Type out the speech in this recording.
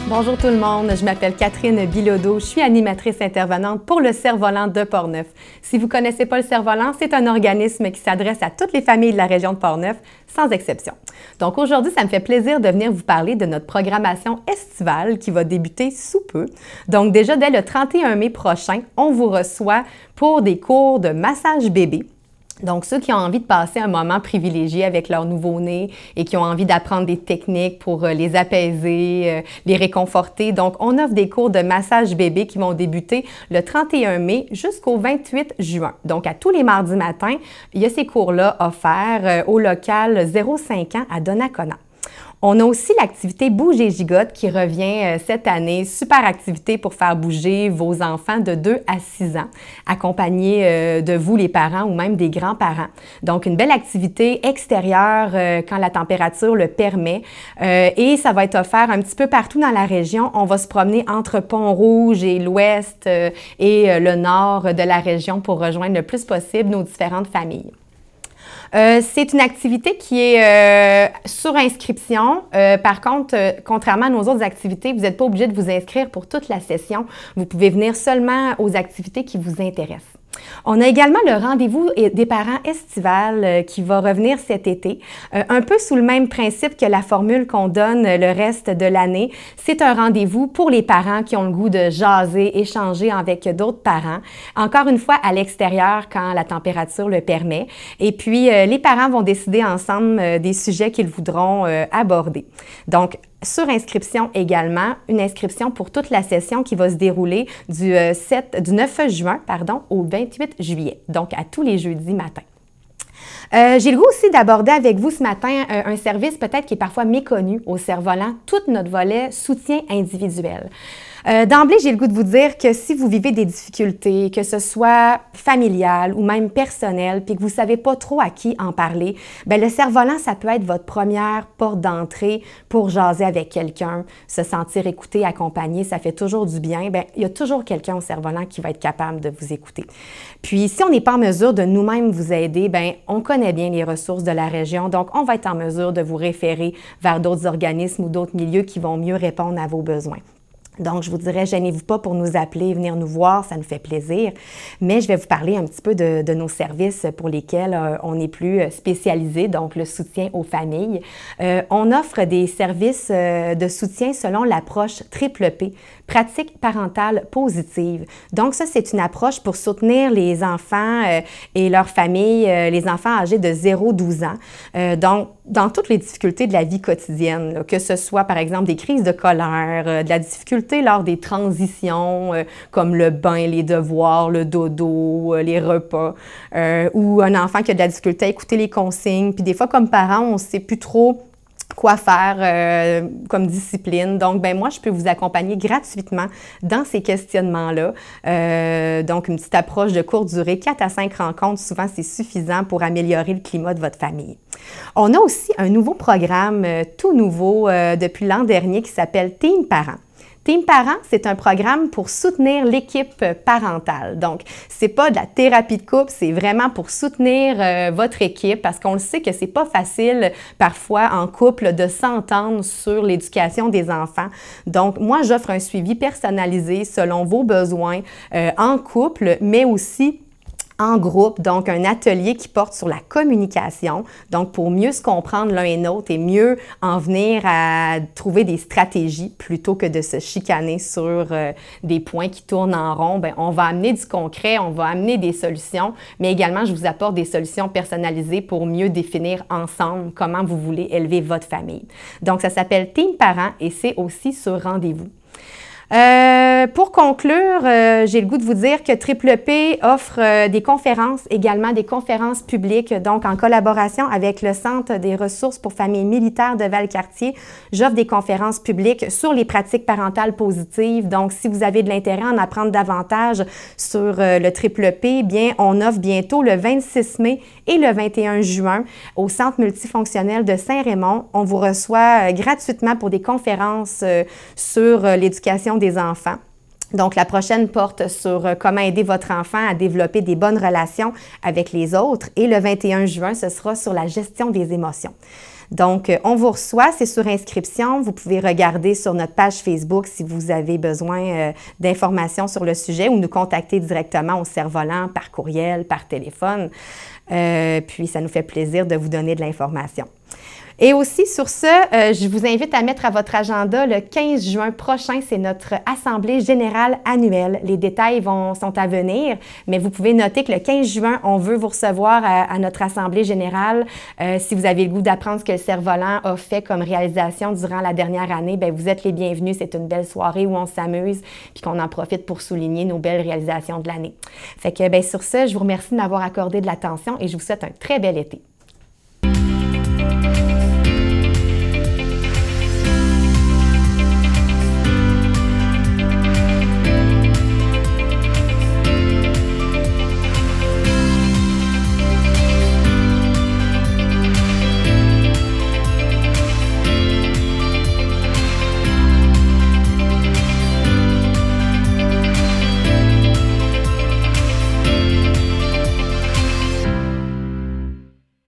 Bonjour tout le monde, je m'appelle Catherine Bilodeau, je suis animatrice intervenante pour le Cerf-Volant de Portneuf. Si vous ne connaissez pas le Cerf-Volant, c'est un organisme qui s'adresse à toutes les familles de la région de Portneuf, sans exception. Donc aujourd'hui, ça me fait plaisir de venir vous parler de notre programmation estivale qui va débuter sous peu. Donc déjà, dès le 31 mai prochain, on vous reçoit pour des cours de massage bébé. Donc, ceux qui ont envie de passer un moment privilégié avec leur nouveau-né et qui ont envie d'apprendre des techniques pour les apaiser, les réconforter. Donc, on offre des cours de massage bébé qui vont débuter le 31 mai jusqu'au 28 juin. Donc, à tous les mardis matins, il y a ces cours-là offerts au local 0,5 ans à Donnacona. On a aussi l'activité Bouge et Gigotte qui revient cette année. Super activité pour faire bouger vos enfants de 2 à 6 ans, accompagnés de vous, les parents, ou même des grands-parents. Donc, une belle activité extérieure quand la température le permet. Et ça va être offert un petit peu partout dans la région. On va se promener entre Pont-Rouge et l'ouest et le nord de la région pour rejoindre le plus possible nos différentes familles. C'est une activité qui est sur inscription. Par contre, contrairement à nos autres activités, vous n'êtes pas obligé de vous inscrire pour toute la session. Vous pouvez venir seulement aux activités qui vous intéressent. On a également le rendez-vous des parents estival qui va revenir cet été, un peu sous le même principe que la formule qu'on donne le reste de l'année. C'est un rendez-vous pour les parents qui ont le goût de jaser, échanger avec d'autres parents, encore une fois à l'extérieur quand la température le permet. Et puis, les parents vont décider ensemble des sujets qu'ils voudront aborder. Donc, sur inscription également, une inscription pour toute la session qui va se dérouler du 9 juin au 28 juillet, donc à tous les jeudis matins. J'ai le goût aussi d'aborder avec vous ce matin un service peut-être qui est parfois méconnu au Cerf-Volant, tout notre volet soutien individuel. D'emblée, j'ai le goût de vous dire que si vous vivez des difficultés, que ce soit familiales ou même personnelles, puis que vous ne savez pas trop à qui en parler, bien, le Cerf-Volant, ça peut être votre première porte d'entrée pour jaser avec quelqu'un, se sentir écouté, accompagné, ça fait toujours du bien. Bien, il y a toujours quelqu'un au Cerf-Volant qui va être capable de vous écouter. Puis, si on n'est pas en mesure de nous-mêmes vous aider, bien, on connaît bien les ressources de la région, donc on va être en mesure de vous référer vers d'autres organismes ou d'autres milieux qui vont mieux répondre à vos besoins. Donc, je vous dirais, gênez-vous pas pour nous appeler, venir nous voir, ça nous fait plaisir. Mais je vais vous parler un petit peu de nos services pour lesquels on est plus spécialisé, donc le soutien aux familles. On offre des services de soutien selon l'approche triple P, pratique parentale positive. Donc, ça, c'est une approche pour soutenir les enfants et leurs familles, les enfants âgés de 0-12 ans. Donc, dans toutes les difficultés de la vie quotidienne, là, que ce soit, par exemple, des crises de colère, de la difficulté lors des transitions, comme le bain, les devoirs, le dodo, les repas, ou un enfant qui a de la difficulté à écouter les consignes. Puis des fois, comme parents, on ne sait plus trop quoi faire comme discipline. Donc, ben moi, je peux vous accompagner gratuitement dans ces questionnements-là. Donc, une petite approche de courte durée, 4 à 5 rencontres, souvent, c'est suffisant pour améliorer le climat de votre famille. On a aussi un nouveau programme, tout nouveau, depuis l'an dernier, qui s'appelle Team Parents. Team Parents, c'est un programme pour soutenir l'équipe parentale. Donc, c'est pas de la thérapie de couple, c'est vraiment pour soutenir votre équipe parce qu'on le sait que c'est pas facile parfois en couple de s'entendre sur l'éducation des enfants. Donc, moi, j'offre un suivi personnalisé selon vos besoins en couple, mais aussi en groupe, donc un atelier qui porte sur la communication, donc pour mieux se comprendre l'un et l'autre et mieux en venir à trouver des stratégies plutôt que de se chicaner sur des points qui tournent en rond. Bien, on va amener du concret, on va amener des solutions, mais également je vous apporte des solutions personnalisées pour mieux définir ensemble comment vous voulez élever votre famille. Donc ça s'appelle Team Parents et c'est aussi sur rendez-vous. Pour conclure, j'ai le goût de vous dire que Triple P offre des conférences, également des conférences publiques, donc en collaboration avec le Centre des ressources pour familles militaires de Valcartier. J'offre des conférences publiques sur les pratiques parentales positives. Donc, si vous avez de l'intérêt à en apprendre davantage sur le Triple P, bien, on offre bientôt le 26 mai et le 21 juin au Centre multifonctionnel de Saint-Raymond. On vous reçoit gratuitement pour des conférences sur l'éducation des enfants. Donc, la prochaine porte sur comment aider votre enfant à développer des bonnes relations avec les autres. Et le 21 juin, ce sera sur la gestion des émotions. Donc, on vous reçoit, c'est sur inscription. Vous pouvez regarder sur notre page Facebook si vous avez besoin d'informations sur le sujet ou nous contacter directement au Cerf-Volant par courriel, par téléphone. Puis, ça nous fait plaisir de vous donner de l'information. Et aussi, sur ce, je vous invite à mettre à votre agenda le 15 juin prochain, c'est notre Assemblée générale annuelle. Les détails sont à venir, mais vous pouvez noter que le 15 juin, on veut vous recevoir à notre Assemblée générale. Si vous avez le goût d'apprendre ce que le Cerf-Volant a fait comme réalisation durant la dernière année, bien, vous êtes les bienvenus. C'est une belle soirée où on s'amuse puis qu'on en profite pour souligner nos belles réalisations de l'année. Fait que, bien, sur ce, je vous remercie de m'avoir accordé de l'attention et je vous souhaite un très bel été.